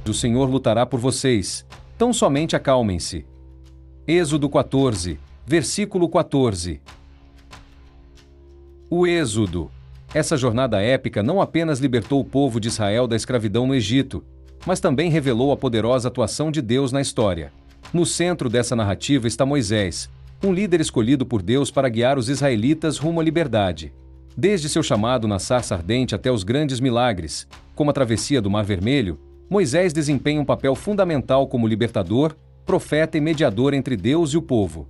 o Senhor lutará por vocês. Tão somente acalmem-se. Êxodo 14, versículo 14. O Êxodo. Essa jornada épica não apenas libertou o povo de Israel da escravidão no Egito, mas também revelou a poderosa atuação de Deus na história. No centro dessa narrativa está Moisés, um líder escolhido por Deus para guiar os israelitas rumo à liberdade. Desde seu chamado na sarça ardente até os grandes milagres, como a travessia do Mar Vermelho, Moisés desempenha um papel fundamental como libertador, profeta e mediador entre Deus e o povo.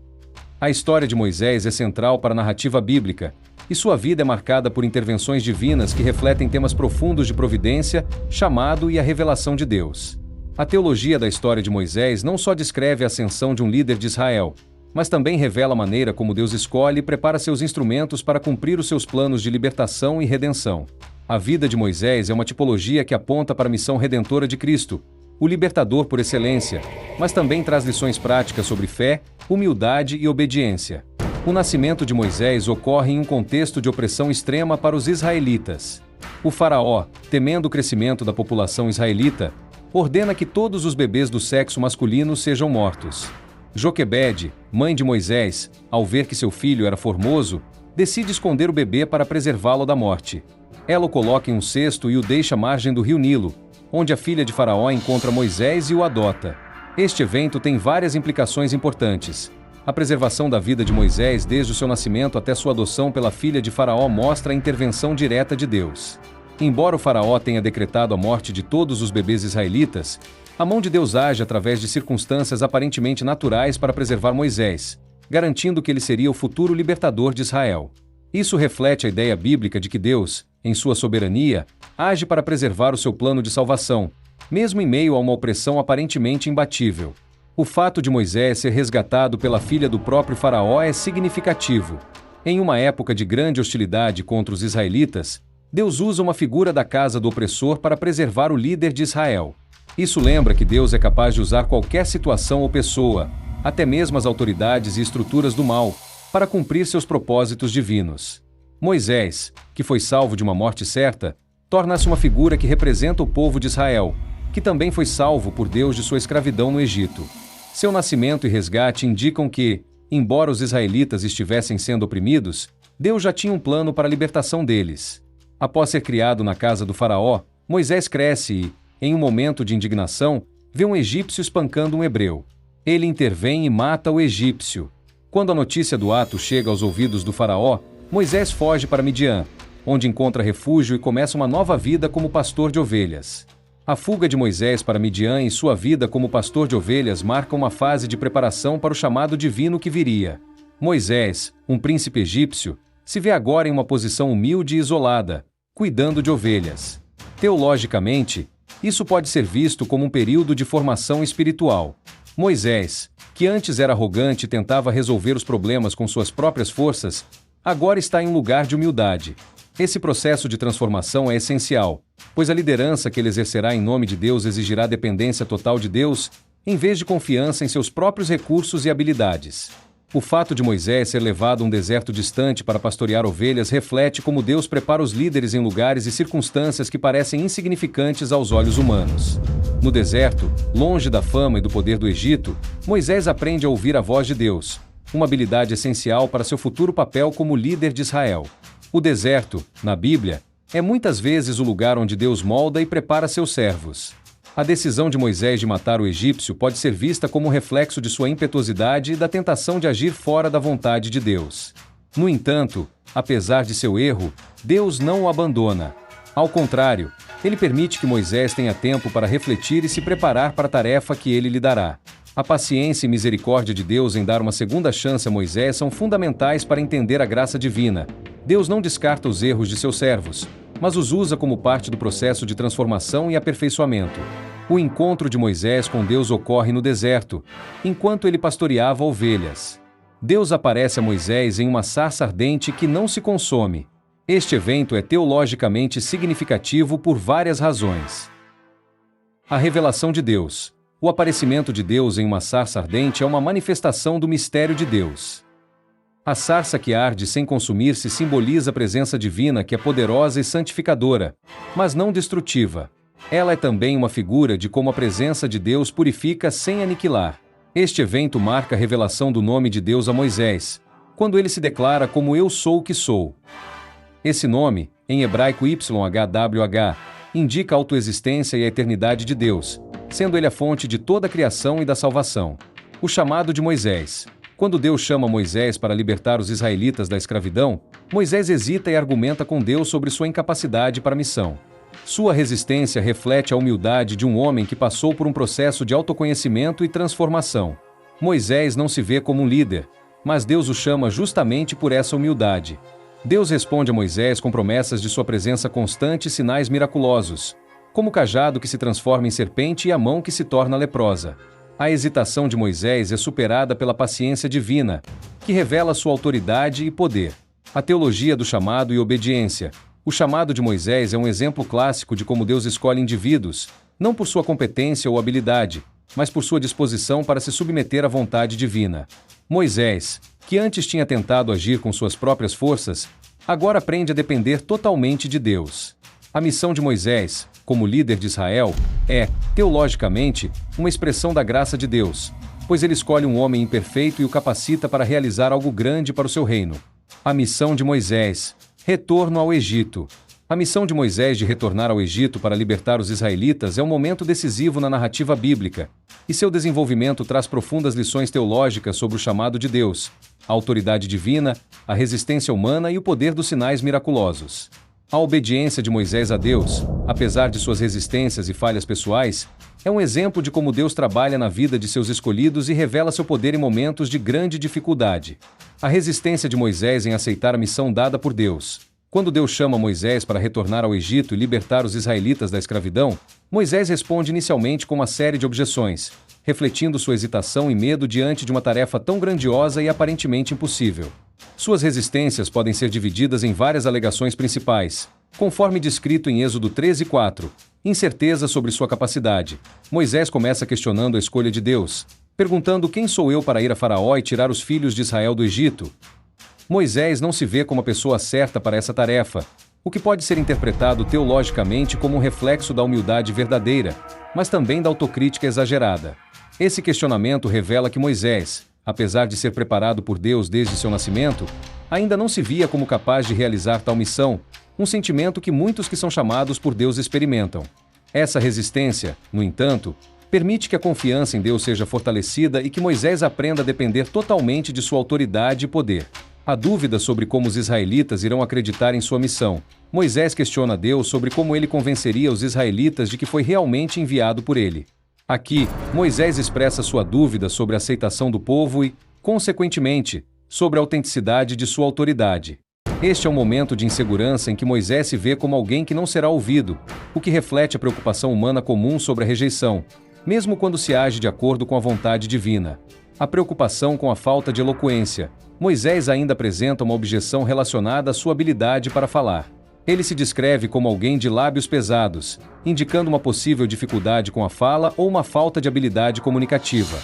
A história de Moisés é central para a narrativa bíblica, e sua vida é marcada por intervenções divinas que refletem temas profundos de providência, chamado e a revelação de Deus. A teologia da história de Moisés não só descreve a ascensão de um líder de Israel, mas também revela a maneira como Deus escolhe e prepara seus instrumentos para cumprir os seus planos de libertação e redenção. A vida de Moisés é uma tipologia que aponta para a missão redentora de Cristo, o libertador por excelência, mas também traz lições práticas sobre fé, humildade e obediência. O nascimento de Moisés ocorre em um contexto de opressão extrema para os israelitas. O faraó, temendo o crescimento da população israelita, ordena que todos os bebês do sexo masculino sejam mortos. Joquebede, mãe de Moisés, ao ver que seu filho era formoso, decide esconder o bebê para preservá-lo da morte. Ela o coloca em um cesto e o deixa à margem do rio Nilo, onde a filha de Faraó encontra Moisés e o adota. Este evento tem várias implicações importantes. A preservação da vida de Moisés desde o seu nascimento até sua adoção pela filha de Faraó mostra a intervenção direta de Deus. Embora o Faraó tenha decretado a morte de todos os bebês israelitas, a mão de Deus age através de circunstâncias aparentemente naturais para preservar Moisés, garantindo que ele seria o futuro libertador de Israel. Isso reflete a ideia bíblica de que Deus, em sua soberania, age para preservar o seu plano de salvação, mesmo em meio a uma opressão aparentemente imbatível. O fato de Moisés ser resgatado pela filha do próprio Faraó é significativo. Em uma época de grande hostilidade contra os israelitas, Deus usa uma figura da casa do opressor para preservar o líder de Israel. Isso lembra que Deus é capaz de usar qualquer situação ou pessoa, até mesmo as autoridades e estruturas do mal, para cumprir seus propósitos divinos. Moisés, que foi salvo de uma morte certa, torna-se uma figura que representa o povo de Israel, que também foi salvo por Deus de sua escravidão no Egito. Seu nascimento e resgate indicam que, embora os israelitas estivessem sendo oprimidos, Deus já tinha um plano para a libertação deles. Após ser criado na casa do Faraó, Moisés cresce e, em um momento de indignação, vê um egípcio espancando um hebreu. Ele intervém e mata o egípcio. Quando a notícia do ato chega aos ouvidos do Faraó, Moisés foge para Midian, onde encontra refúgio e começa uma nova vida como pastor de ovelhas. A fuga de Moisés para Midian e sua vida como pastor de ovelhas marcam uma fase de preparação para o chamado divino que viria. Moisés, um príncipe egípcio, se vê agora em uma posição humilde e isolada, cuidando de ovelhas. Teologicamente, isso pode ser visto como um período de formação espiritual. Moisés, que antes era arrogante e tentava resolver os problemas com suas próprias forças, agora está em um lugar de humildade. Esse processo de transformação é essencial, pois a liderança que ele exercerá em nome de Deus exigirá dependência total de Deus, em vez de confiança em seus próprios recursos e habilidades. O fato de Moisés ser levado a um deserto distante para pastorear ovelhas reflete como Deus prepara os líderes em lugares e circunstâncias que parecem insignificantes aos olhos humanos. No deserto, longe da fama e do poder do Egito, Moisés aprende a ouvir a voz de Deus, uma habilidade essencial para seu futuro papel como líder de Israel. O deserto, na Bíblia, é muitas vezes o lugar onde Deus molda e prepara seus servos. A decisão de Moisés de matar o egípcio pode ser vista como um reflexo de sua impetuosidade e da tentação de agir fora da vontade de Deus. No entanto, apesar de seu erro, Deus não o abandona. Ao contrário, ele permite que Moisés tenha tempo para refletir e se preparar para a tarefa que ele lhe dará. A paciência e misericórdia de Deus em dar uma segunda chance a Moisés são fundamentais para entender a graça divina. Deus não descarta os erros de seus servos, mas os usa como parte do processo de transformação e aperfeiçoamento. O encontro de Moisés com Deus ocorre no deserto, enquanto ele pastoreava ovelhas. Deus aparece a Moisés em uma sarça ardente que não se consome. Este evento é teologicamente significativo por várias razões. A revelação de Deus. O aparecimento de Deus em uma sarça ardente é uma manifestação do mistério de Deus. A sarça que arde sem consumir-se simboliza a presença divina que é poderosa e santificadora, mas não destrutiva. Ela é também uma figura de como a presença de Deus purifica sem aniquilar. Este evento marca a revelação do nome de Deus a Moisés, quando ele se declara como Eu Sou o que Sou. Esse nome, em hebraico YHWH, indica a autoexistência e a eternidade de Deus, sendo ele a fonte de toda a criação e da salvação. O chamado de Moisés. Quando Deus chama Moisés para libertar os israelitas da escravidão, Moisés hesita e argumenta com Deus sobre sua incapacidade para a missão. Sua resistência reflete a humildade de um homem que passou por um processo de autoconhecimento e transformação. Moisés não se vê como um líder, mas Deus o chama justamente por essa humildade. Deus responde a Moisés com promessas de sua presença constante e sinais miraculosos, como o cajado que se transforma em serpente e a mão que se torna leprosa. A hesitação de Moisés é superada pela paciência divina, que revela sua autoridade e poder. A teologia do chamado e obediência. O chamado de Moisés é um exemplo clássico de como Deus escolhe indivíduos, não por sua competência ou habilidade, mas por sua disposição para se submeter à vontade divina. Moisés, que antes tinha tentado agir com suas próprias forças, agora aprende a depender totalmente de Deus. A missão de Moisés, como líder de Israel, é, teologicamente, uma expressão da graça de Deus, pois ele escolhe um homem imperfeito e o capacita para realizar algo grande para o seu reino. A missão de Moisés. Retorno ao Egito. A missão de Moisés de retornar ao Egito para libertar os israelitas é um momento decisivo na narrativa bíblica, e seu desenvolvimento traz profundas lições teológicas sobre o chamado de Deus, a autoridade divina, a resistência humana e o poder dos sinais miraculosos. A obediência de Moisés a Deus, apesar de suas resistências e falhas pessoais, é um exemplo de como Deus trabalha na vida de seus escolhidos e revela seu poder em momentos de grande dificuldade. A resistência de Moisés em aceitar a missão dada por Deus. Quando Deus chama Moisés para retornar ao Egito e libertar os israelitas da escravidão, Moisés responde inicialmente com uma série de objeções, refletindo sua hesitação e medo diante de uma tarefa tão grandiosa e aparentemente impossível. Suas resistências podem ser divididas em várias alegações principais, conforme descrito em Êxodo 13:4. Incerteza sobre sua capacidade. Moisés começa questionando a escolha de Deus, perguntando: quem sou eu para ir a Faraó e tirar os filhos de Israel do Egito? Moisés não se vê como a pessoa certa para essa tarefa, o que pode ser interpretado teologicamente como um reflexo da humildade verdadeira, mas também da autocrítica exagerada. Esse questionamento revela que Moisés, apesar de ser preparado por Deus desde seu nascimento, ainda não se via como capaz de realizar tal missão, um sentimento que muitos que são chamados por Deus experimentam. Essa resistência, no entanto, permite que a confiança em Deus seja fortalecida e que Moisés aprenda a depender totalmente de sua autoridade e poder. Há dúvida sobre como os israelitas irão acreditar em sua missão. Moisés questiona Deus sobre como ele convenceria os israelitas de que foi realmente enviado por ele. Aqui, Moisés expressa sua dúvida sobre a aceitação do povo e, consequentemente, sobre a autenticidade de sua autoridade. Este é um momento de insegurança em que Moisés se vê como alguém que não será ouvido, o que reflete a preocupação humana comum sobre a rejeição, mesmo quando se age de acordo com a vontade divina. A preocupação com a falta de eloquência. Moisés ainda apresenta uma objeção relacionada à sua habilidade para falar. Ele se descreve como alguém de lábios pesados, indicando uma possível dificuldade com a fala ou uma falta de habilidade comunicativa.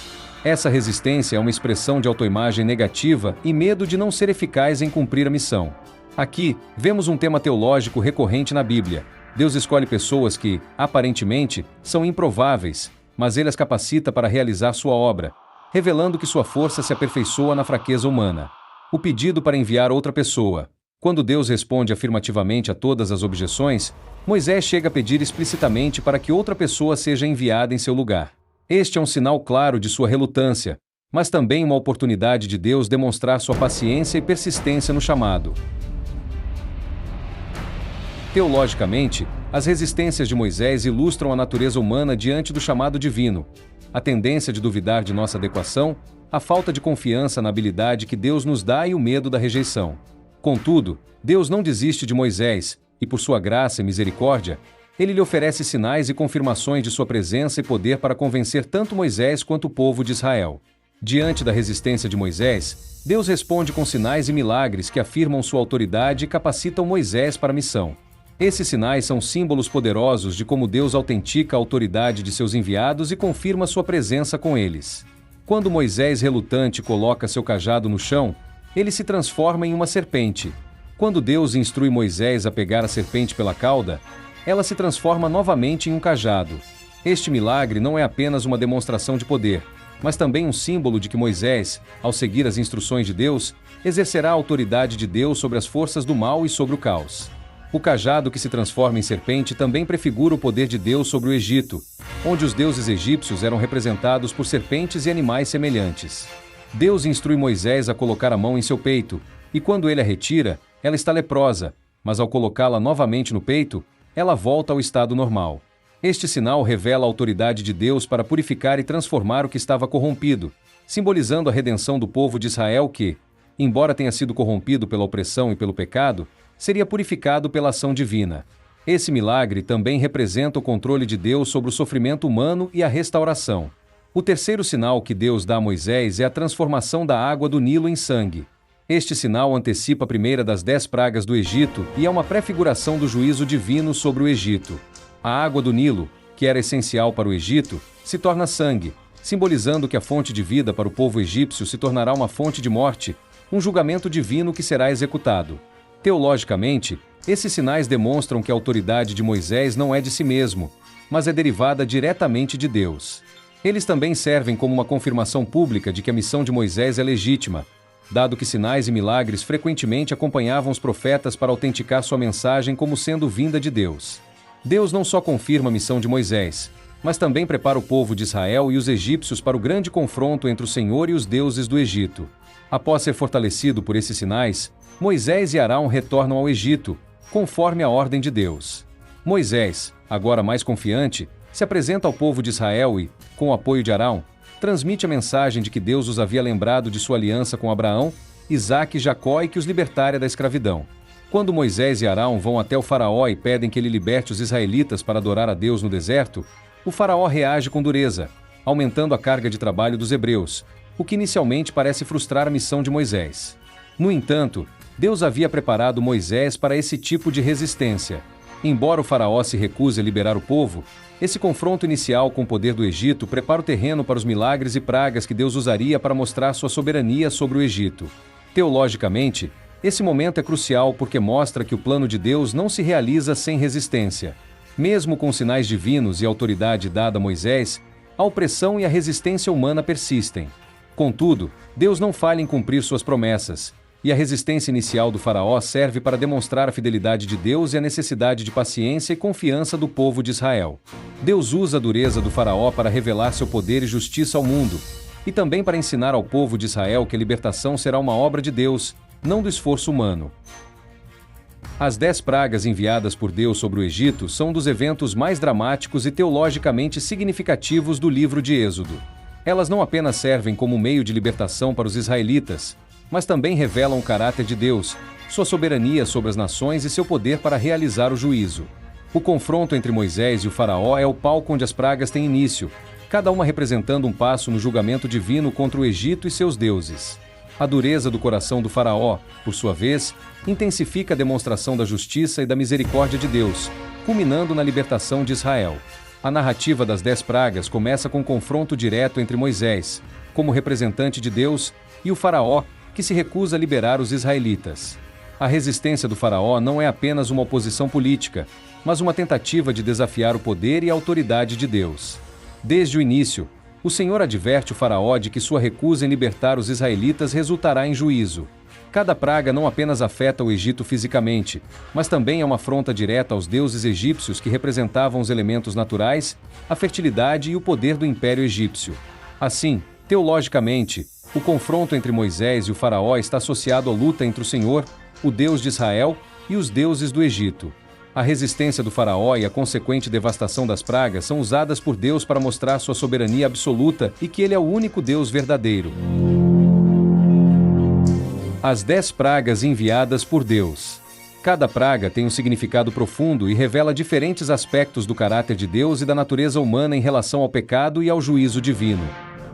Essa resistência é uma expressão de autoimagem negativa e medo de não ser eficaz em cumprir a missão. Aqui, vemos um tema teológico recorrente na Bíblia. Deus escolhe pessoas que, aparentemente, são improváveis, mas Ele as capacita para realizar sua obra, revelando que sua força se aperfeiçoa na fraqueza humana. O pedido para enviar outra pessoa. Quando Deus responde afirmativamente a todas as objeções, Moisés chega a pedir explicitamente para que outra pessoa seja enviada em seu lugar. Este é um sinal claro de sua relutância, mas também uma oportunidade de Deus demonstrar sua paciência e persistência no chamado. Teologicamente, as resistências de Moisés ilustram a natureza humana diante do chamado divino, a tendência de duvidar de nossa adequação, a falta de confiança na habilidade que Deus nos dá e o medo da rejeição. Contudo, Deus não desiste de Moisés, e por sua graça e misericórdia, Ele lhe oferece sinais e confirmações de sua presença e poder para convencer tanto Moisés quanto o povo de Israel. Diante da resistência de Moisés, Deus responde com sinais e milagres que afirmam sua autoridade e capacitam Moisés para a missão. Esses sinais são símbolos poderosos de como Deus autentica a autoridade de seus enviados e confirma sua presença com eles. Quando Moisés relutante coloca seu cajado no chão, ele se transforma em uma serpente. Quando Deus instrui Moisés a pegar a serpente pela cauda, ela se transforma novamente em um cajado. Este milagre não é apenas uma demonstração de poder, mas também um símbolo de que Moisés, ao seguir as instruções de Deus, exercerá a autoridade de Deus sobre as forças do mal e sobre o caos. O cajado que se transforma em serpente também prefigura o poder de Deus sobre o Egito, onde os deuses egípcios eram representados por serpentes e animais semelhantes. Deus instrui Moisés a colocar a mão em seu peito, e quando ele a retira, ela está leprosa, mas ao colocá-la novamente no peito, ela volta ao estado normal. Este sinal revela a autoridade de Deus para purificar e transformar o que estava corrompido, simbolizando a redenção do povo de Israel que, embora tenha sido corrompido pela opressão e pelo pecado, seria purificado pela ação divina. Esse milagre também representa o controle de Deus sobre o sofrimento humano e a restauração. O terceiro sinal que Deus dá a Moisés é a transformação da água do Nilo em sangue. Este sinal antecipa a primeira das 10 pragas do Egito e é uma prefiguração do juízo divino sobre o Egito. A água do Nilo, que era essencial para o Egito, se torna sangue, simbolizando que a fonte de vida para o povo egípcio se tornará uma fonte de morte, um julgamento divino que será executado. Teologicamente, esses sinais demonstram que a autoridade de Moisés não é de si mesmo, mas é derivada diretamente de Deus. Eles também servem como uma confirmação pública de que a missão de Moisés é legítima, dado que sinais e milagres frequentemente acompanhavam os profetas para autenticar sua mensagem como sendo vinda de Deus. Deus não só confirma a missão de Moisés, mas também prepara o povo de Israel e os egípcios para o grande confronto entre o Senhor e os deuses do Egito. Após ser fortalecido por esses sinais, Moisés e Arão retornam ao Egito, conforme a ordem de Deus. Moisés, agora mais confiante, se apresenta ao povo de Israel e, com o apoio de Arão, transmite a mensagem de que Deus os havia lembrado de sua aliança com Abraão, Isaque e Jacó e que os libertaria da escravidão. Quando Moisés e Arão vão até o faraó e pedem que ele liberte os israelitas para adorar a Deus no deserto, o faraó reage com dureza, aumentando a carga de trabalho dos hebreus, o que inicialmente parece frustrar a missão de Moisés. No entanto, Deus havia preparado Moisés para esse tipo de resistência. Embora o faraó se recuse a liberar o povo, esse confronto inicial com o poder do Egito prepara o terreno para os milagres e pragas que Deus usaria para mostrar sua soberania sobre o Egito. Teologicamente, esse momento é crucial porque mostra que o plano de Deus não se realiza sem resistência. Mesmo com sinais divinos e autoridade dada a Moisés, a opressão e a resistência humana persistem. Contudo, Deus não falha em cumprir suas promessas, e a resistência inicial do faraó serve para demonstrar a fidelidade de Deus e a necessidade de paciência e confiança do povo de Israel. Deus usa a dureza do faraó para revelar seu poder e justiça ao mundo, e também para ensinar ao povo de Israel que a libertação será uma obra de Deus, não do esforço humano. As 10 pragas enviadas por Deus sobre o Egito são um dos eventos mais dramáticos e teologicamente significativos do livro de Êxodo. Elas não apenas servem como meio de libertação para os israelitas, mas também revelam o caráter de Deus, sua soberania sobre as nações e seu poder para realizar o juízo. O confronto entre Moisés e o faraó é o palco onde as pragas têm início, cada uma representando um passo no julgamento divino contra o Egito e seus deuses. A dureza do coração do faraó, por sua vez, intensifica a demonstração da justiça e da misericórdia de Deus, culminando na libertação de Israel. A narrativa das 10 pragas começa com um confronto direto entre Moisés, como representante de Deus, e o faraó, que se recusa a liberar os israelitas. A resistência do faraó não é apenas uma oposição política, mas uma tentativa de desafiar o poder e a autoridade de Deus. Desde o início, o Senhor adverte o faraó de que sua recusa em libertar os israelitas resultará em juízo. Cada praga não apenas afeta o Egito fisicamente, mas também é uma afronta direta aos deuses egípcios que representavam os elementos naturais, a fertilidade e o poder do Império Egípcio. Assim, teologicamente, o confronto entre Moisés e o faraó está associado à luta entre o Senhor, o Deus de Israel, e os deuses do Egito. A resistência do faraó e a consequente devastação das pragas são usadas por Deus para mostrar sua soberania absoluta e que ele é o único Deus verdadeiro. As 10 pragas enviadas por Deus. Cada praga tem um significado profundo e revela diferentes aspectos do caráter de Deus e da natureza humana em relação ao pecado e ao juízo divino.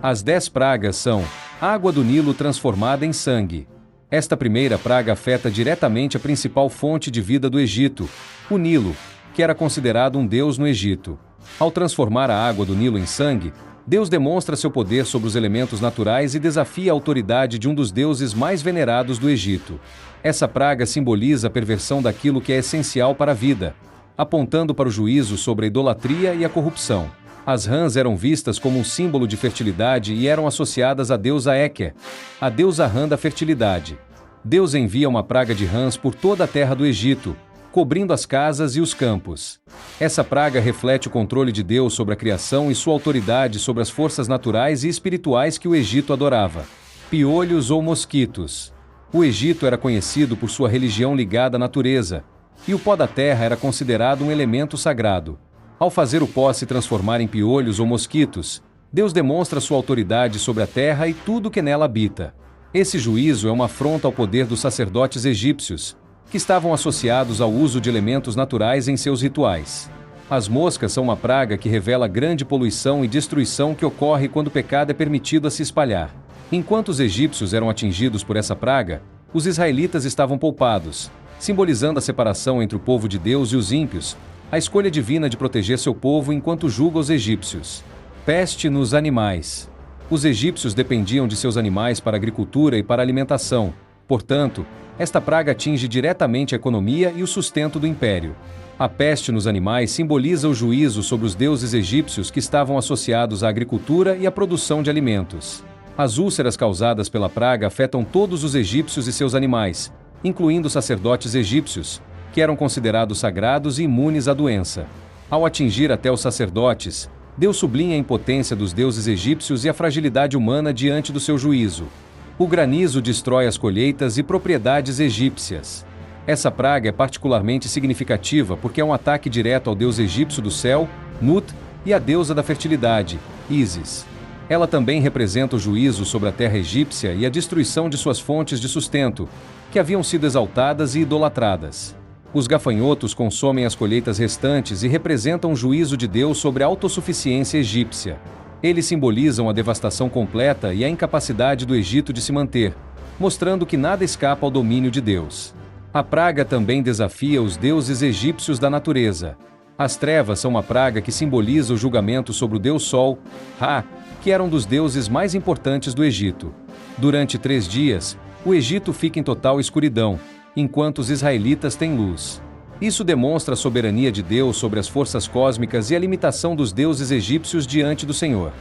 As 10 pragas são: água do Nilo transformada em sangue. Esta primeira praga afeta diretamente a principal fonte de vida do Egito, o Nilo, que era considerado um deus no Egito. Ao transformar a água do Nilo em sangue, Deus demonstra seu poder sobre os elementos naturais e desafia a autoridade de um dos deuses mais venerados do Egito. Essa praga simboliza a perversão daquilo que é essencial para a vida. apontando para o juízo sobre a idolatria e a corrupção. As rãs eram vistas como um símbolo de fertilidade e eram associadas à deusa Eker, a deusa rã da fertilidade. Deus envia uma praga de rãs por toda a terra do Egito, cobrindo as casas e os campos. Essa praga reflete o controle de Deus sobre a criação e sua autoridade sobre as forças naturais e espirituais que o Egito adorava. Piolhos ou mosquitos. O Egito era conhecido por sua religião ligada à natureza, e o pó da terra era considerado um elemento sagrado. Ao fazer o pó se transformar em piolhos ou mosquitos, Deus demonstra sua autoridade sobre a terra e tudo que nela habita. Esse juízo é uma afronta ao poder dos sacerdotes egípcios, que estavam associados ao uso de elementos naturais em seus rituais. As moscas são uma praga que revela a grande poluição e destruição que ocorre quando o pecado é permitido a se espalhar. Enquanto os egípcios eram atingidos por essa praga, os israelitas estavam poupados, simbolizando a separação entre o povo de Deus e os ímpios, a escolha divina de proteger seu povo enquanto julga os egípcios. Peste nos animais. Os egípcios dependiam de seus animais para a agricultura e para a alimentação, portanto, esta praga atinge diretamente a economia e o sustento do império. A peste nos animais simboliza o juízo sobre os deuses egípcios que estavam associados à agricultura e à produção de alimentos. As úlceras causadas pela praga afetam todos os egípcios e seus animais, incluindo os sacerdotes egípcios, que eram considerados sagrados e imunes à doença. Ao atingir até os sacerdotes, Deus sublinha a impotência dos deuses egípcios e a fragilidade humana diante do seu juízo. O granizo destrói as colheitas e propriedades egípcias. Essa praga é particularmente significativa porque é um ataque direto ao deus egípcio do céu, Nut, e à deusa da fertilidade, Ísis. Ela também representa o juízo sobre a terra egípcia e a destruição de suas fontes de sustento, que haviam sido exaltadas e idolatradas. Os gafanhotos consomem as colheitas restantes e representam o juízo de Deus sobre a autossuficiência egípcia. Eles simbolizam a devastação completa e a incapacidade do Egito de se manter, mostrando que nada escapa ao domínio de Deus. A praga também desafia os deuses egípcios da natureza. As trevas são uma praga que simboliza o julgamento sobre o deus Sol, Ra, que era um dos deuses mais importantes do Egito. Durante 3 dias, o Egito fica em total escuridão, enquanto os israelitas têm luz. Isso demonstra a soberania de Deus sobre as forças cósmicas e a limitação dos deuses egípcios diante do Senhor.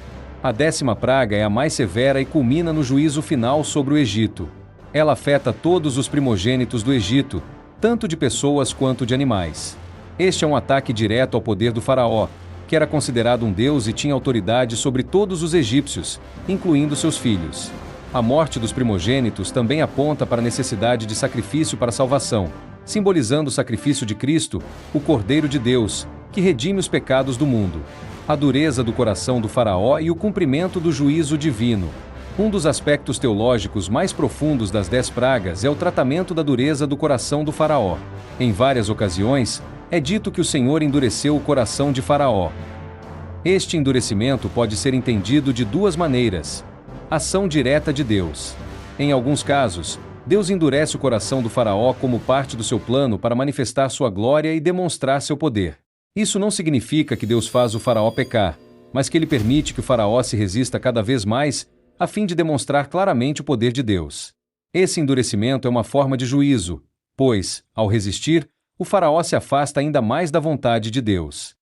A 10ª praga é a mais severa e culmina no juízo final sobre o Egito. Ela afeta todos os primogênitos do Egito, tanto de pessoas quanto de animais. Este é um ataque direto ao poder do faraó, que era considerado um deus e tinha autoridade sobre todos os egípcios, incluindo seus filhos. A morte dos primogênitos também aponta para a necessidade de sacrifício para a salvação, simbolizando o sacrifício de Cristo, o Cordeiro de Deus, que redime os pecados do mundo. A dureza do coração do faraó e o cumprimento do juízo divino. Um dos aspectos teológicos mais profundos das 10 pragas é o tratamento da dureza do coração do faraó. Em várias ocasiões, é dito que o Senhor endureceu o coração de Faraó. Este endurecimento pode ser entendido de 2 maneiras. Ação direta de Deus. Em alguns casos, Deus endurece o coração do faraó como parte do seu plano para manifestar sua glória e demonstrar seu poder. Isso não significa que Deus faz o faraó pecar, mas que ele permite que o faraó se resista cada vez mais, a fim de demonstrar claramente o poder de Deus. Esse endurecimento é uma forma de juízo, pois, ao resistir, o faraó se afasta ainda mais da vontade de Deus.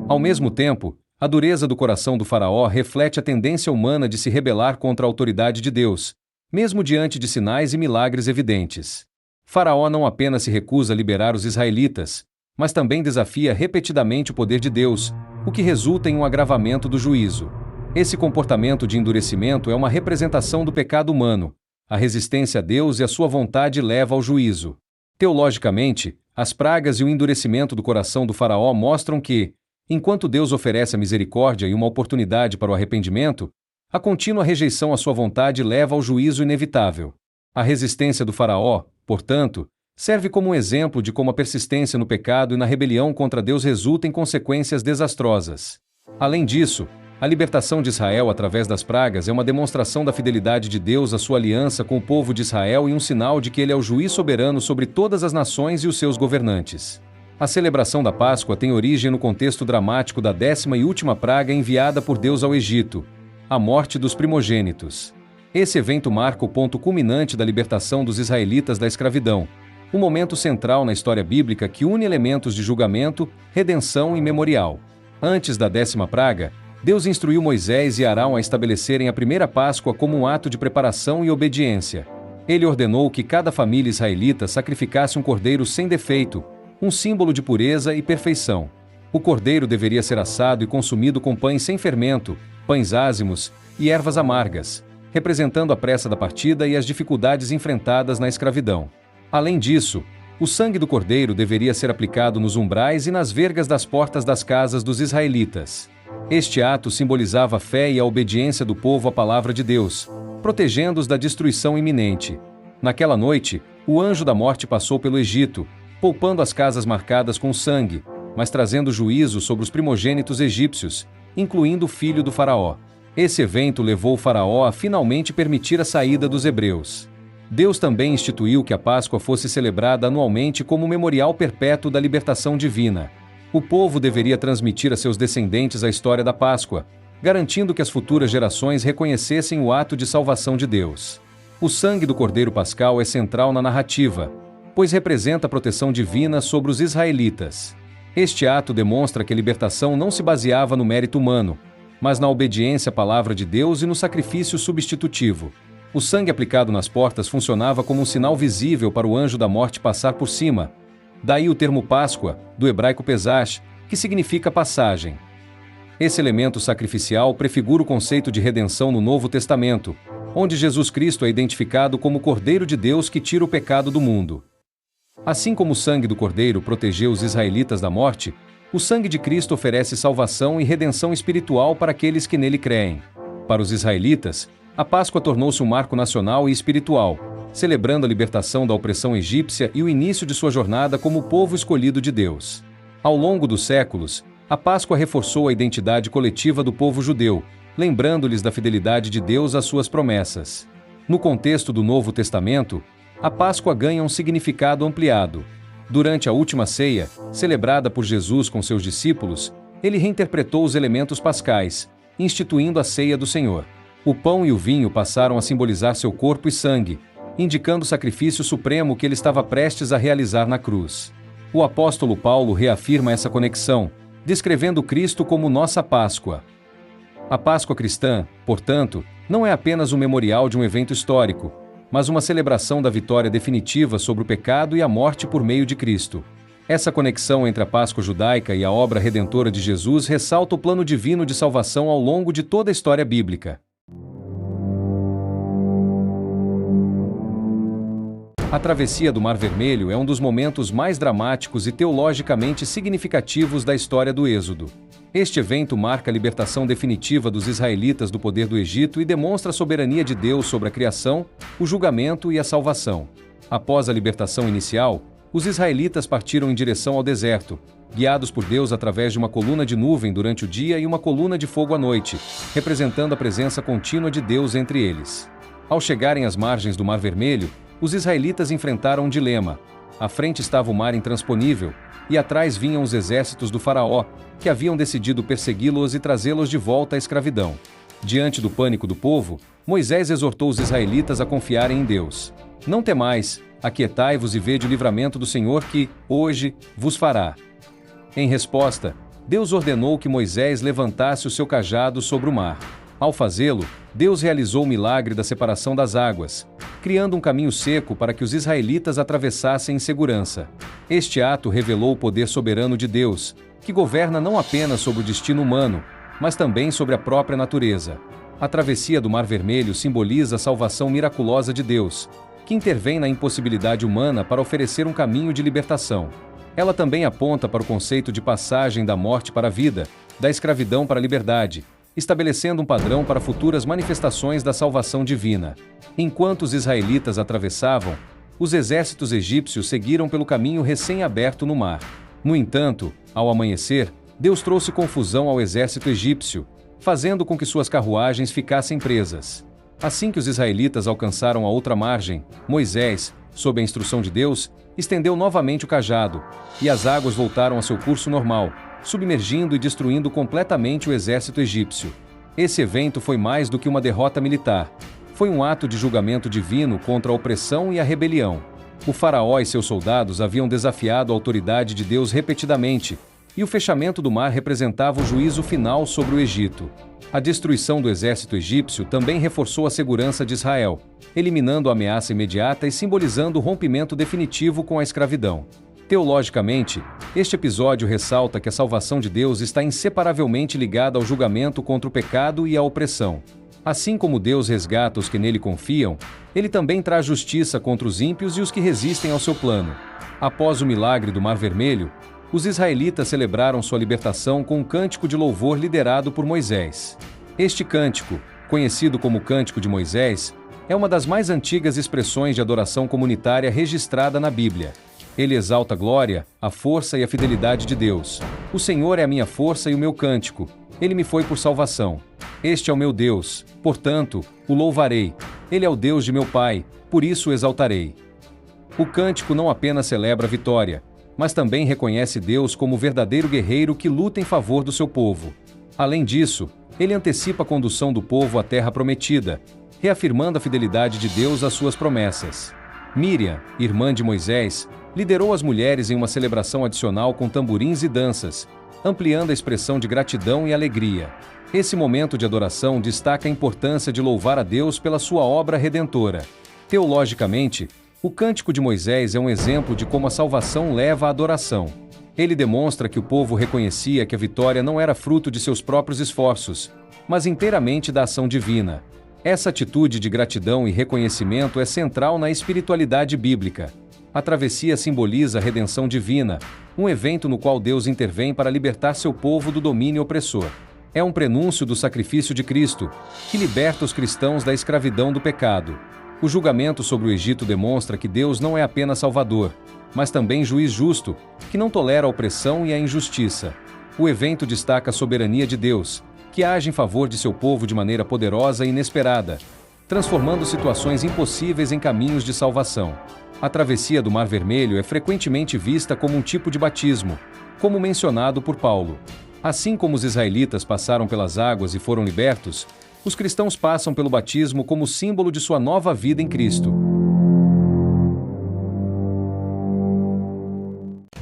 Ao mesmo tempo, a dureza do coração do faraó reflete a tendência humana de se rebelar contra a autoridade de Deus, mesmo diante de sinais e milagres evidentes. Faraó não apenas se recusa a liberar os israelitas, mas também desafia repetidamente o poder de Deus, o que resulta em um agravamento do juízo. Esse comportamento de endurecimento é uma representação do pecado humano. A resistência a Deus e a sua vontade leva ao juízo. Teologicamente, as pragas e o endurecimento do coração do faraó mostram que, enquanto Deus oferece a misericórdia e uma oportunidade para o arrependimento, a contínua rejeição à sua vontade leva ao juízo inevitável. A resistência do faraó, portanto, serve como um exemplo de como a persistência no pecado e na rebelião contra Deus resulta em consequências desastrosas. Além disso, a libertação de Israel através das pragas é uma demonstração da fidelidade de Deus à sua aliança com o povo de Israel e um sinal de que ele é o juiz soberano sobre todas as nações e os seus governantes. A celebração da Páscoa tem origem no contexto dramático da 10ª e última praga enviada por Deus ao Egito, a morte dos primogênitos. Esse evento marca o ponto culminante da libertação dos israelitas da escravidão, um momento central na história bíblica que une elementos de julgamento, redenção e memorial. Antes da 10ª praga, Deus instruiu Moisés e Arão a estabelecerem a primeira Páscoa como um ato de preparação e obediência. Ele ordenou que cada família israelita sacrificasse um cordeiro sem defeito, um símbolo de pureza e perfeição. O cordeiro deveria ser assado e consumido com pães sem fermento, pães ázimos e ervas amargas, representando a pressa da partida e as dificuldades enfrentadas na escravidão. Além disso, o sangue do cordeiro deveria ser aplicado nos umbrais e nas vergas das portas das casas dos israelitas. Este ato simbolizava a fé e a obediência do povo à palavra de Deus, protegendo-os da destruição iminente. Naquela noite, o anjo da morte passou pelo Egito, poupando as casas marcadas com sangue, mas trazendo juízo sobre os primogênitos egípcios, incluindo o filho do faraó. Esse evento levou o faraó a finalmente permitir a saída dos hebreus. Deus também instituiu que a Páscoa fosse celebrada anualmente como memorial perpétuo da libertação divina. O povo deveria transmitir a seus descendentes a história da Páscoa, garantindo que as futuras gerações reconhecessem o ato de salvação de Deus. O sangue do Cordeiro Pascal é central na narrativa, pois representa a proteção divina sobre os israelitas. Este ato demonstra que a libertação não se baseava no mérito humano, mas na obediência à palavra de Deus e no sacrifício substitutivo. O sangue aplicado nas portas funcionava como um sinal visível para o anjo da morte passar por cima. Daí o termo Páscoa, do hebraico Pesach, que significa passagem. Esse elemento sacrificial prefigura o conceito de redenção no Novo Testamento, onde Jesus Cristo é identificado como o Cordeiro de Deus que tira o pecado do mundo. Assim como o sangue do Cordeiro protegeu os israelitas da morte, o sangue de Cristo oferece salvação e redenção espiritual para aqueles que nele creem. Para os israelitas, a Páscoa tornou-se um marco nacional e espiritual, celebrando a libertação da opressão egípcia e o início de sua jornada como o povo escolhido de Deus. Ao longo dos séculos, a Páscoa reforçou a identidade coletiva do povo judeu, lembrando-lhes da fidelidade de Deus às suas promessas. No contexto do Novo Testamento, a Páscoa ganha um significado ampliado. Durante a última ceia, celebrada por Jesus com seus discípulos, ele reinterpretou os elementos pascais, instituindo a ceia do Senhor. O pão e o vinho passaram a simbolizar seu corpo e sangue, indicando o sacrifício supremo que ele estava prestes a realizar na cruz. O apóstolo Paulo reafirma essa conexão, descrevendo Cristo como nossa Páscoa. A Páscoa cristã, portanto, não é apenas um memorial de um evento histórico, mas uma celebração da vitória definitiva sobre o pecado e a morte por meio de Cristo. Essa conexão entre a Páscoa judaica e a obra redentora de Jesus ressalta o plano divino de salvação ao longo de toda a história bíblica. A travessia do Mar Vermelho é um dos momentos mais dramáticos e teologicamente significativos da história do Êxodo. Este evento marca a libertação definitiva dos israelitas do poder do Egito e demonstra a soberania de Deus sobre a criação, o julgamento e a salvação. Após a libertação inicial, os israelitas partiram em direção ao deserto, guiados por Deus através de uma coluna de nuvem durante o dia e uma coluna de fogo à noite, representando a presença contínua de Deus entre eles. Ao chegarem às margens do Mar Vermelho, os israelitas enfrentaram um dilema. À frente estava o mar intransponível, e atrás vinham os exércitos do faraó, que haviam decidido persegui-los e trazê-los de volta à escravidão. Diante do pânico do povo, Moisés exortou os israelitas a confiarem em Deus. Não temais, aquietai-vos e vede o livramento do Senhor que, hoje, vos fará. Em resposta, Deus ordenou que Moisés levantasse o seu cajado sobre o mar. Ao fazê-lo, Deus realizou o milagre da separação das águas, criando um caminho seco para que os israelitas atravessassem em segurança. Este ato revelou o poder soberano de Deus, que governa não apenas sobre o destino humano, mas também sobre a própria natureza. A travessia do Mar Vermelho simboliza a salvação miraculosa de Deus, que intervém na impossibilidade humana para oferecer um caminho de libertação. Ela também aponta para o conceito de passagem da morte para a vida, da escravidão para a liberdade, estabelecendo um padrão para futuras manifestações da salvação divina. Enquanto os israelitas atravessavam, os exércitos egípcios seguiram pelo caminho recém-aberto no mar. No entanto, ao amanhecer, Deus trouxe confusão ao exército egípcio, fazendo com que suas carruagens ficassem presas. Assim que os israelitas alcançaram a outra margem, Moisés, sob a instrução de Deus, estendeu novamente o cajado, e as águas voltaram a seu curso normal, submergindo e destruindo completamente o exército egípcio. Esse evento foi mais do que uma derrota militar. Foi um ato de julgamento divino contra a opressão e a rebelião. O faraó e seus soldados haviam desafiado a autoridade de Deus repetidamente, e o fechamento do mar representava o juízo final sobre o Egito. A destruição do exército egípcio também reforçou a segurança de Israel, eliminando a ameaça imediata e simbolizando o rompimento definitivo com a escravidão. Teologicamente, este episódio ressalta que a salvação de Deus está inseparavelmente ligada ao julgamento contra o pecado e a opressão. Assim como Deus resgata os que nele confiam, ele também traz justiça contra os ímpios e os que resistem ao seu plano. Após o milagre do Mar Vermelho, os israelitas celebraram sua libertação com um cântico de louvor liderado por Moisés. Este cântico, conhecido como Cântico de Moisés, é uma das mais antigas expressões de adoração comunitária registrada na Bíblia. Ele exalta a glória, a força e a fidelidade de Deus. O Senhor é a minha força e o meu cântico. Ele me foi por salvação. Este é o meu Deus, portanto, o louvarei. Ele é o Deus de meu Pai, por isso o exaltarei. O cântico não apenas celebra a vitória, mas também reconhece Deus como o verdadeiro guerreiro que luta em favor do seu povo. Além disso, ele antecipa a condução do povo à terra prometida, reafirmando a fidelidade de Deus às suas promessas. Míriam, irmã de Moisés, liderou as mulheres em uma celebração adicional com tamborins e danças, ampliando a expressão de gratidão e alegria. Esse momento de adoração destaca a importância de louvar a Deus pela sua obra redentora. Teologicamente, o Cântico de Moisés é um exemplo de como a salvação leva à adoração. Ele demonstra que o povo reconhecia que a vitória não era fruto de seus próprios esforços, mas inteiramente da ação divina. Essa atitude de gratidão e reconhecimento é central na espiritualidade bíblica. A travessia simboliza a redenção divina, um evento no qual Deus intervém para libertar seu povo do domínio opressor. É um prenúncio do sacrifício de Cristo, que liberta os cristãos da escravidão do pecado. O julgamento sobre o Egito demonstra que Deus não é apenas Salvador, mas também juiz justo, que não tolera a opressão e a injustiça. O evento destaca a soberania de Deus, que age em favor de seu povo de maneira poderosa e inesperada, transformando situações impossíveis em caminhos de salvação. A travessia do Mar Vermelho é frequentemente vista como um tipo de batismo, como mencionado por Paulo. Assim como os israelitas passaram pelas águas e foram libertos, os cristãos passam pelo batismo como símbolo de sua nova vida em Cristo.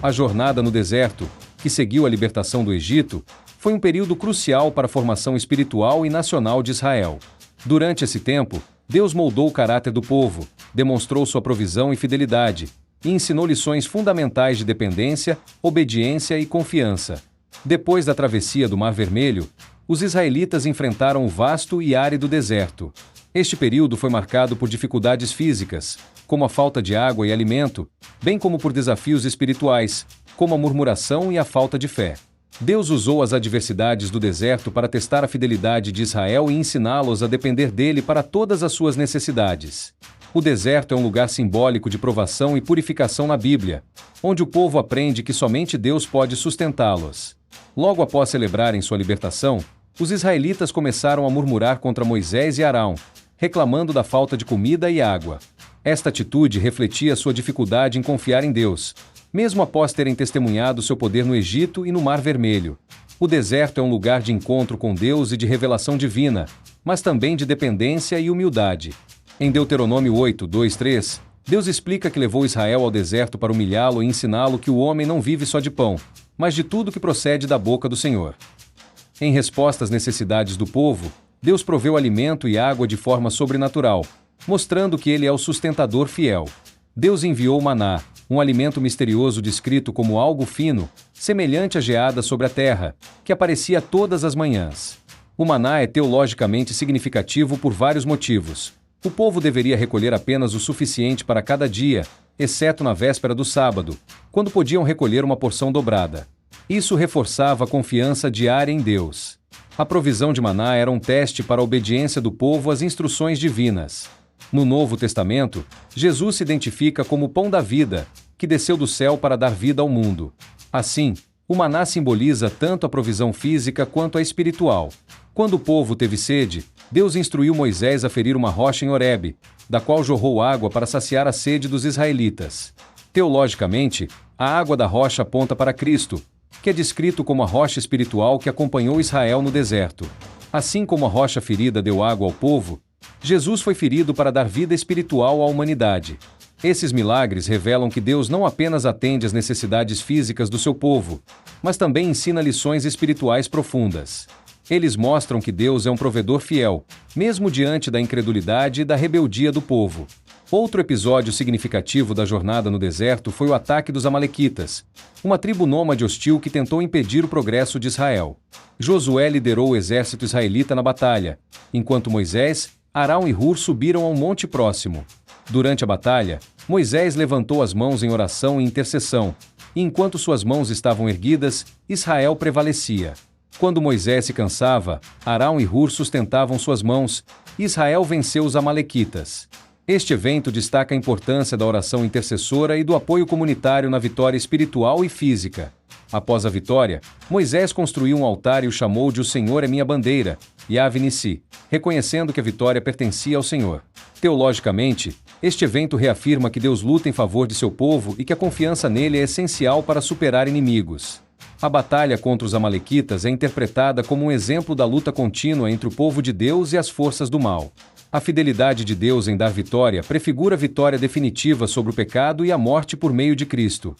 A jornada no deserto, que seguiu a libertação do Egito, foi um período crucial para a formação espiritual e nacional de Israel. Durante esse tempo, Deus moldou o caráter do povo, demonstrou sua provisão e fidelidade, e ensinou lições fundamentais de dependência, obediência e confiança. Depois da travessia do Mar Vermelho, os israelitas enfrentaram o vasto e árido deserto. Este período foi marcado por dificuldades físicas, como a falta de água e alimento, bem como por desafios espirituais, como a murmuração e a falta de fé. Deus usou as adversidades do deserto para testar a fidelidade de Israel e ensiná-los a depender dele para todas as suas necessidades. O deserto é um lugar simbólico de provação e purificação na Bíblia, onde o povo aprende que somente Deus pode sustentá-los. Logo após celebrarem sua libertação, os israelitas começaram a murmurar contra Moisés e Arão, reclamando da falta de comida e água. Esta atitude refletia sua dificuldade em confiar em Deus, mesmo após terem testemunhado seu poder no Egito e no Mar Vermelho. O deserto é um lugar de encontro com Deus e de revelação divina, mas também de dependência e humildade. Em Deuteronômio 8, 2, 3, Deus explica que levou Israel ao deserto para humilhá-lo e ensiná-lo que o homem não vive só de pão, mas de tudo que procede da boca do Senhor. Em resposta às necessidades do povo, Deus proveu alimento e água de forma sobrenatural, mostrando que Ele é o sustentador fiel. Deus enviou o maná, um alimento misterioso descrito como algo fino, semelhante à geada sobre a terra, que aparecia todas as manhãs. O maná é teologicamente significativo por vários motivos. O povo deveria recolher apenas o suficiente para cada dia, exceto na véspera do sábado, quando podiam recolher uma porção dobrada. Isso reforçava a confiança diária em Deus. A provisão de maná era um teste para a obediência do povo às instruções divinas. No Novo Testamento, Jesus se identifica como o pão da vida, que desceu do céu para dar vida ao mundo. Assim, o maná simboliza tanto a provisão física quanto a espiritual. Quando o povo teve sede, Deus instruiu Moisés a ferir uma rocha em Horebe, da qual jorrou água para saciar a sede dos israelitas. Teologicamente, a água da rocha aponta para Cristo, que é descrito como a rocha espiritual que acompanhou Israel no deserto. Assim como a rocha ferida deu água ao povo, Jesus foi ferido para dar vida espiritual à humanidade. Esses milagres revelam que Deus não apenas atende às necessidades físicas do seu povo, mas também ensina lições espirituais profundas. Eles mostram que Deus é um provedor fiel, mesmo diante da incredulidade e da rebeldia do povo. Outro episódio significativo da jornada no deserto foi o ataque dos Amalequitas, uma tribo nômade hostil que tentou impedir o progresso de Israel. Josué liderou o exército israelita na batalha, enquanto Moisés, Arão e Hur subiram a um monte próximo. Durante a batalha, Moisés levantou as mãos em oração e intercessão, e enquanto suas mãos estavam erguidas, Israel prevalecia. Quando Moisés se cansava, Arão e Hur sustentavam suas mãos, e Israel venceu os Amalequitas. Este evento destaca a importância da oração intercessora e do apoio comunitário na vitória espiritual e física. Após a vitória, Moisés construiu um altar e o chamou de "O Senhor é minha bandeira", Yahvé Nissi, reconhecendo que a vitória pertencia ao Senhor. Teologicamente, este evento reafirma que Deus luta em favor de seu povo e que a confiança nele é essencial para superar inimigos. A batalha contra os Amalequitas é interpretada como um exemplo da luta contínua entre o povo de Deus e as forças do mal. A fidelidade de Deus em dar vitória prefigura a vitória definitiva sobre o pecado e a morte por meio de Cristo.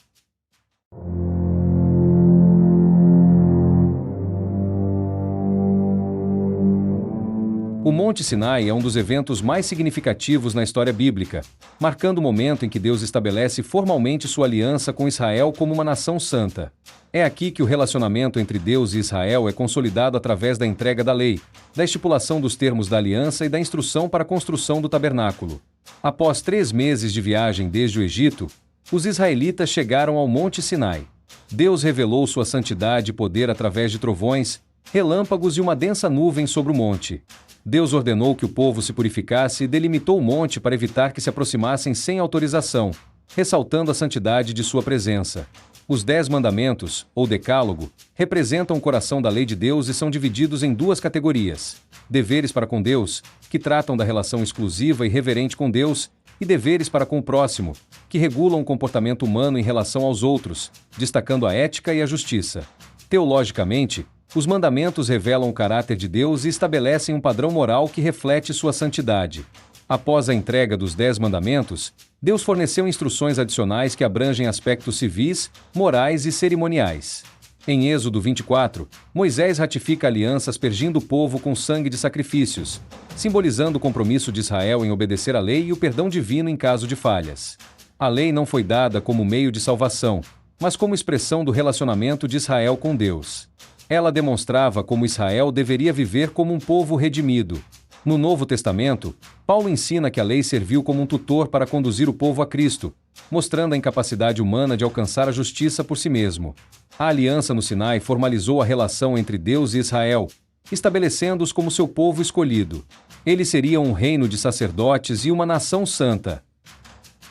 O Monte Sinai é um dos eventos mais significativos na história bíblica, marcando o momento em que Deus estabelece formalmente sua aliança com Israel como uma nação santa. É aqui que o relacionamento entre Deus e Israel é consolidado através da entrega da lei, da estipulação dos termos da aliança e da instrução para a construção do tabernáculo. Após 3 meses de viagem desde o Egito, os israelitas chegaram ao Monte Sinai. Deus revelou sua santidade e poder através de trovões, relâmpagos e uma densa nuvem sobre o monte. Deus ordenou que o povo se purificasse e delimitou o monte para evitar que se aproximassem sem autorização, ressaltando a santidade de sua presença. Os 10 mandamentos, ou decálogo, representam o coração da lei de Deus e são divididos em 2 categorias: deveres para com Deus, que tratam da relação exclusiva e reverente com Deus, e deveres para com o próximo, que regulam o comportamento humano em relação aos outros, destacando a ética e a justiça. Teologicamente, os mandamentos revelam o caráter de Deus e estabelecem um padrão moral que reflete sua santidade. Após a entrega dos 10 mandamentos, Deus forneceu instruções adicionais que abrangem aspectos civis, morais e cerimoniais. Em Êxodo 24, Moisés ratifica alianças aspergindo o povo com sangue de sacrifícios, simbolizando o compromisso de Israel em obedecer à lei e o perdão divino em caso de falhas. A lei não foi dada como meio de salvação, mas como expressão do relacionamento de Israel com Deus. Ela demonstrava como Israel deveria viver como um povo redimido. No Novo Testamento, Paulo ensina que a lei serviu como um tutor para conduzir o povo a Cristo, mostrando a incapacidade humana de alcançar a justiça por si mesmo. A aliança no Sinai formalizou a relação entre Deus e Israel, estabelecendo-os como seu povo escolhido. Eles seriam um reino de sacerdotes e uma nação santa.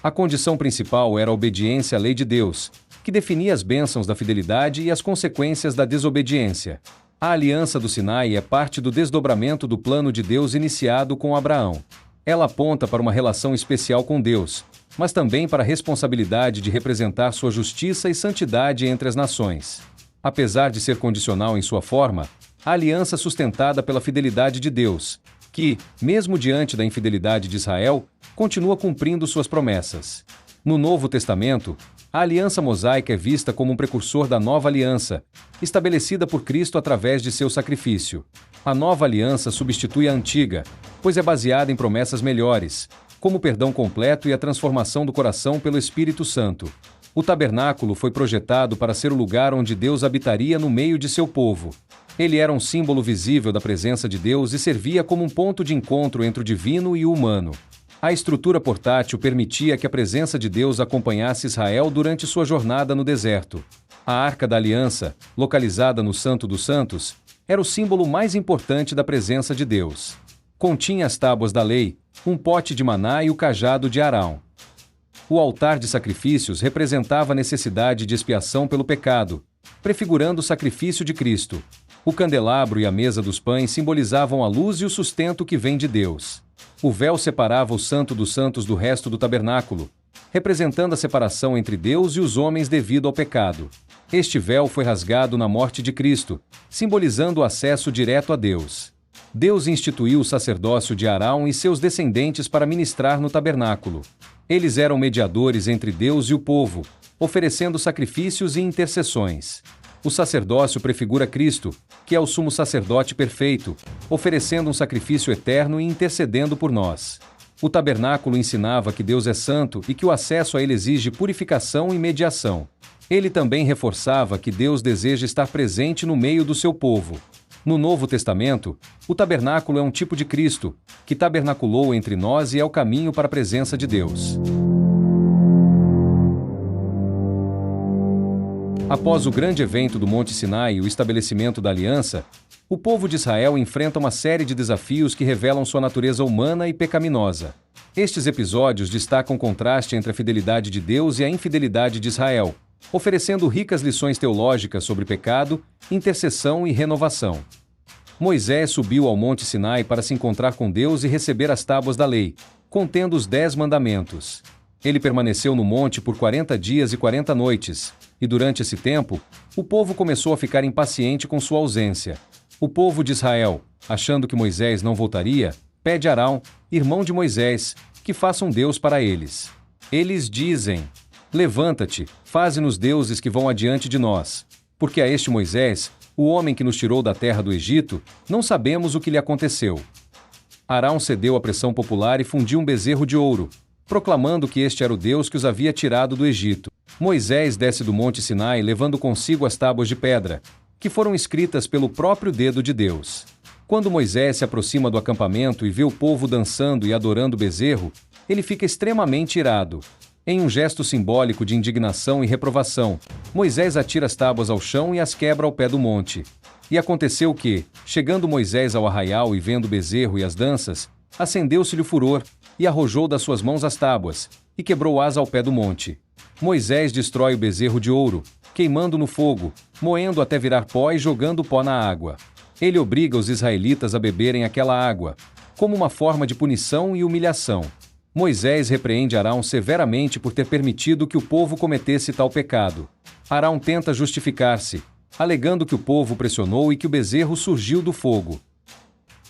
A condição principal era a obediência à lei de Deus, que definia as bênçãos da fidelidade e as consequências da desobediência. A aliança do Sinai é parte do desdobramento do plano de Deus iniciado com Abraão. Ela aponta para uma relação especial com Deus, mas também para a responsabilidade de representar sua justiça e santidade entre as nações. Apesar de ser condicional em sua forma, a aliança é sustentada pela fidelidade de Deus, que, mesmo diante da infidelidade de Israel, continua cumprindo suas promessas. No Novo Testamento, a aliança mosaica é vista como um precursor da nova aliança, estabelecida por Cristo através de seu sacrifício. A nova aliança substitui a antiga, pois é baseada em promessas melhores, como o perdão completo e a transformação do coração pelo Espírito Santo. O tabernáculo foi projetado para ser o lugar onde Deus habitaria no meio de seu povo. Ele era um símbolo visível da presença de Deus e servia como um ponto de encontro entre o divino e o humano. A estrutura portátil permitia que a presença de Deus acompanhasse Israel durante sua jornada no deserto. A Arca da Aliança, localizada no Santo dos Santos, era o símbolo mais importante da presença de Deus. Continha as tábuas da lei, um pote de maná e o cajado de Arão. O altar de sacrifícios representava a necessidade de expiação pelo pecado, prefigurando o sacrifício de Cristo. O candelabro e a mesa dos pães simbolizavam a luz e o sustento que vem de Deus. O véu separava o Santo dos Santos do resto do tabernáculo, representando a separação entre Deus e os homens devido ao pecado. Este véu foi rasgado na morte de Cristo, simbolizando o acesso direto a Deus. Deus instituiu o sacerdócio de Arão e seus descendentes para ministrar no tabernáculo. Eles eram mediadores entre Deus e o povo, oferecendo sacrifícios e intercessões. O sacerdócio prefigura Cristo, que é o sumo sacerdote perfeito, oferecendo um sacrifício eterno e intercedendo por nós. O tabernáculo ensinava que Deus é santo e que o acesso a ele exige purificação e mediação. Ele também reforçava que Deus deseja estar presente no meio do seu povo. No Novo Testamento, o tabernáculo é um tipo de Cristo, que tabernaculou entre nós e é o caminho para a presença de Deus. Após o grande evento do Monte Sinai e o estabelecimento da aliança, o povo de Israel enfrenta uma série de desafios que revelam sua natureza humana e pecaminosa. Estes episódios destacam o contraste entre a fidelidade de Deus e a infidelidade de Israel, oferecendo ricas lições teológicas sobre pecado, intercessão e renovação. Moisés subiu ao Monte Sinai para se encontrar com Deus e receber as tábuas da lei, contendo os 10 mandamentos. Ele permaneceu no monte por 40 dias e 40 noites, e durante esse tempo, o povo começou a ficar impaciente com sua ausência. O povo de Israel, achando que Moisés não voltaria, pede a Arão, irmão de Moisés, que faça um Deus para eles. Eles dizem: levanta-te, faze-nos deuses que vão adiante de nós. Porque a este Moisés, o homem que nos tirou da terra do Egito, não sabemos o que lhe aconteceu. Arão cedeu à pressão popular e fundiu um bezerro de ouro, proclamando que este era o Deus que os havia tirado do Egito. Moisés desce do Monte Sinai levando consigo as tábuas de pedra, que foram escritas pelo próprio dedo de Deus. Quando Moisés se aproxima do acampamento e vê o povo dançando e adorando o bezerro, ele fica extremamente irado. Em um gesto simbólico de indignação e reprovação, Moisés atira as tábuas ao chão e as quebra ao pé do monte. E aconteceu que, chegando Moisés ao arraial e vendo o bezerro e as danças, acendeu-se-lhe o furor, e arrojou das suas mãos as tábuas, e quebrou-as ao pé do monte. Moisés destrói o bezerro de ouro, queimando no fogo, moendo até virar pó e jogando o pó na água. Ele obriga os israelitas a beberem aquela água, como uma forma de punição e humilhação. Moisés repreende Arão severamente por ter permitido que o povo cometesse tal pecado. Arão tenta justificar-se, alegando que o povo pressionou e que o bezerro surgiu do fogo.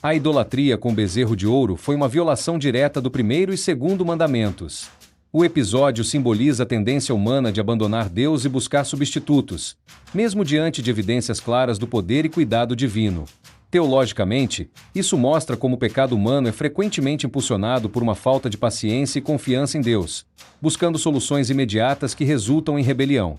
A idolatria com o bezerro de ouro foi uma violação direta do primeiro e segundo mandamentos. O episódio simboliza a tendência humana de abandonar Deus e buscar substitutos, mesmo diante de evidências claras do poder e cuidado divino. Teologicamente, isso mostra como o pecado humano é frequentemente impulsionado por uma falta de paciência e confiança em Deus, buscando soluções imediatas que resultam em rebelião.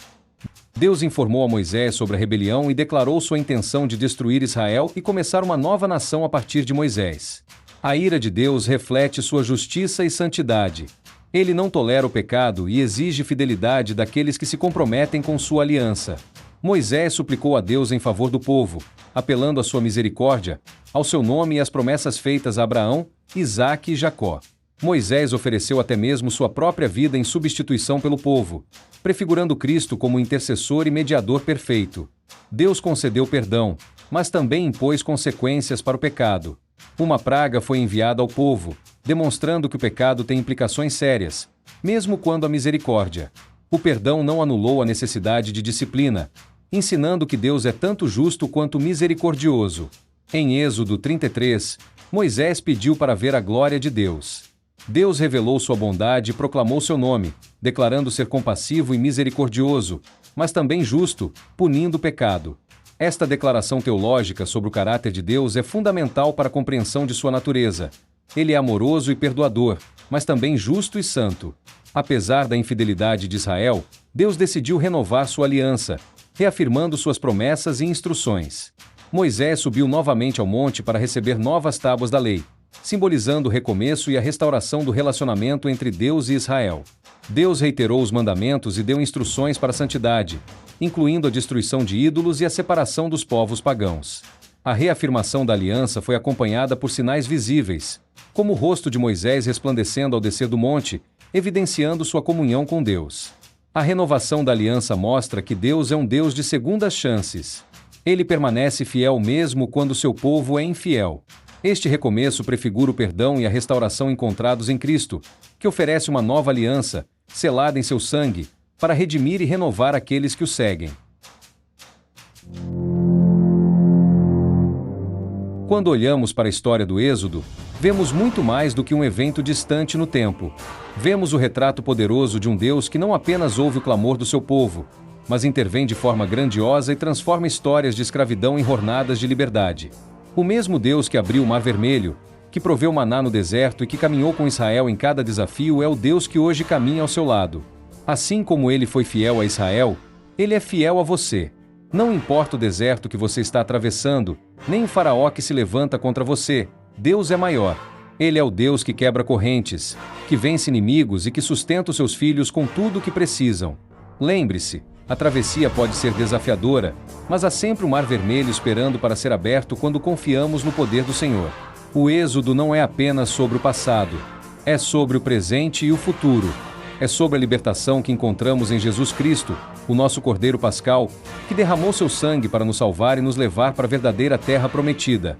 Deus informou a Moisés sobre a rebelião e declarou sua intenção de destruir Israel e começar uma nova nação a partir de Moisés. A ira de Deus reflete sua justiça e santidade. Ele não tolera o pecado e exige fidelidade daqueles que se comprometem com sua aliança. Moisés suplicou a Deus em favor do povo, apelando à sua misericórdia, ao seu nome e às promessas feitas a Abraão, Isaque e Jacó. Moisés ofereceu até mesmo sua própria vida em substituição pelo povo, prefigurando Cristo como intercessor e mediador perfeito. Deus concedeu perdão, mas também impôs consequências para o pecado. Uma praga foi enviada ao povo, demonstrando que o pecado tem implicações sérias, mesmo quando há misericórdia. O perdão não anulou a necessidade de disciplina, ensinando que Deus é tanto justo quanto misericordioso. Em Êxodo 33, Moisés pediu para ver a glória de Deus. Deus revelou sua bondade e proclamou seu nome, declarando ser compassivo e misericordioso, mas também justo, punindo o pecado. Esta declaração teológica sobre o caráter de Deus é fundamental para a compreensão de sua natureza. Ele é amoroso e perdoador, mas também justo e santo. Apesar da infidelidade de Israel, Deus decidiu renovar sua aliança, reafirmando suas promessas e instruções. Moisés subiu novamente ao monte para receber novas tábuas da lei, simbolizando o recomeço e a restauração do relacionamento entre Deus e Israel. Deus reiterou os mandamentos e deu instruções para a santidade, incluindo a destruição de ídolos e a separação dos povos pagãos. A reafirmação da aliança foi acompanhada por sinais visíveis, como o rosto de Moisés resplandecendo ao descer do monte, evidenciando sua comunhão com Deus. A renovação da aliança mostra que Deus é um Deus de segundas chances. Ele permanece fiel mesmo quando seu povo é infiel. Este recomeço prefigura o perdão e a restauração encontrados em Cristo, que oferece uma nova aliança, selada em seu sangue, para redimir e renovar aqueles que o seguem. Quando olhamos para a história do Êxodo, Vemos muito mais do que um evento distante no tempo. Vemos o retrato poderoso de um Deus que não apenas ouve o clamor do seu povo, mas intervém de forma grandiosa e transforma histórias de escravidão em jornadas de liberdade. O mesmo Deus que abriu o Mar Vermelho, que proveu maná no deserto e que caminhou com Israel em cada desafio é o Deus que hoje caminha ao seu lado. Assim como ele foi fiel a Israel, ele é fiel a você. Não importa o deserto que você está atravessando, nem o faraó que se levanta contra você, Deus é maior. Ele é o Deus que quebra correntes, que vence inimigos e que sustenta os seus filhos com tudo o que precisam. Lembre-se, a travessia pode ser desafiadora, mas há sempre o Mar Vermelho esperando para ser aberto quando confiamos no poder do Senhor. O êxodo não é apenas sobre o passado, é sobre o presente e o futuro. É sobre a libertação que encontramos em Jesus Cristo, o nosso Cordeiro Pascal, que derramou seu sangue para nos salvar e nos levar para a verdadeira terra prometida,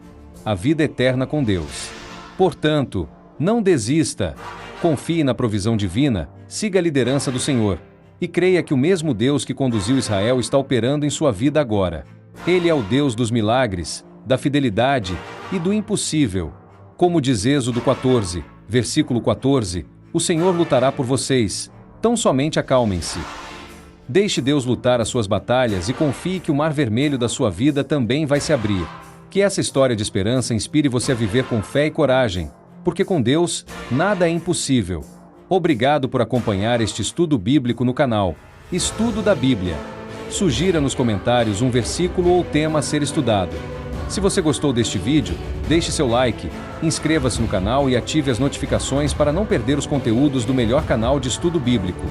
a vida eterna com Deus. Portanto, não desista. Confie na provisão divina, siga a liderança do Senhor, e creia que o mesmo Deus que conduziu Israel está operando em sua vida agora. Ele é o Deus dos milagres, da fidelidade e do impossível. Como diz Êxodo 14, versículo 14, o Senhor lutará por vocês, tão somente acalmem-se. Deixe Deus lutar as suas batalhas e confie que o Mar Vermelho da sua vida também vai se abrir. Que essa história de esperança inspire você a viver com fé e coragem, porque com Deus, nada é impossível. Obrigado por acompanhar este estudo bíblico no canal Estudo da Bíblia. Sugira nos comentários um versículo ou tema a ser estudado. Se você gostou deste vídeo, deixe seu like, inscreva-se no canal e ative as notificações para não perder os conteúdos do melhor canal de estudo bíblico.